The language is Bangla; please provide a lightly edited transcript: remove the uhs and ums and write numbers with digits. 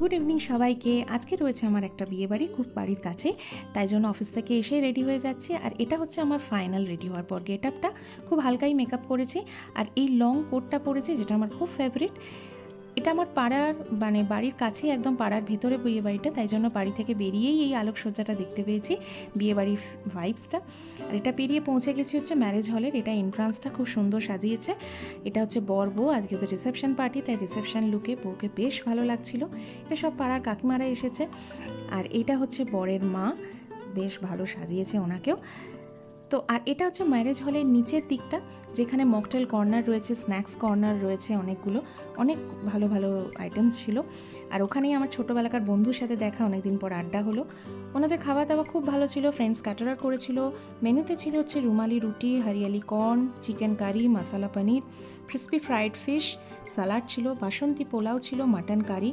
গুড ইভিনিং সবাইকে। আজকে রয়েছে আমার একটা বিয়েবাড়ি খুব বাড়ির কাছে, তাই জন্য অফিস থেকে এসে রেডি হয়ে যাচ্ছি। আর এটা হচ্ছে আমার ফাইনাল রেডি হওয়ার পর গেট আপটা। খুব হালকাই মেকআপ করেছি আর এই লং কোটটা পরেছি, যেটা আমার খুব ফেভারিট। এটা আমার পাড়ার বাড়ির কাছেই, একদম পাড়ার ভেতরে বিয়েবাড়িটা, তাই জন্য বাড়ি থেকে বেরিয়েই এই আলোকসজ্জাটা দেখতে পেয়েছি, বিয়েবাড়ির ভাইবসটা। আর এটা পেরিয়ে পৌঁছে গেছি হচ্ছে ম্যারেজ হলের। এটা এন্ট্রান্সটা খুব সুন্দর সাজিয়েছে। এটা হচ্ছে বর বউ, আজকে তো রিসেপশন পার্টি, তাই রিসেপশন লুকে বউকে বেশ ভালো লাগছিল। এটা সব পাড়ার কাকিমারা এসেছে। আর এটা হচ্ছে বরের মা, বেশ ভালো সাজিয়েছে ওনাকেও। তো আর এটা হচ্ছে ম্যারেজ হলের নিচের দিকটা, যেখানে মকটেল কর্নার রয়েছে, স্ন্যাক্স কর্নার রয়েছে, অনেক ভালো ভালো আইটেমস ছিল। আর ওখানেই আমার ছোটোবেলাকার বন্ধুর সাথে দেখা, অনেকদিন পর আড্ডা হলো। ওনাদের খাওয়া দাওয়া খুব ভালো ছিল, ফ্রেন্ডস ক্যাটারার করেছিল। মেনুতে ছিল হচ্ছে রুমালি রুটি, হরিয়ালি কর্ন, চিকেন কারি, মশালা পনির, ক্রিসপি ফ্রাইড ফিশ, সালাড ছিল, বাসন্তী পোলাও ছিল, মাটন কারি,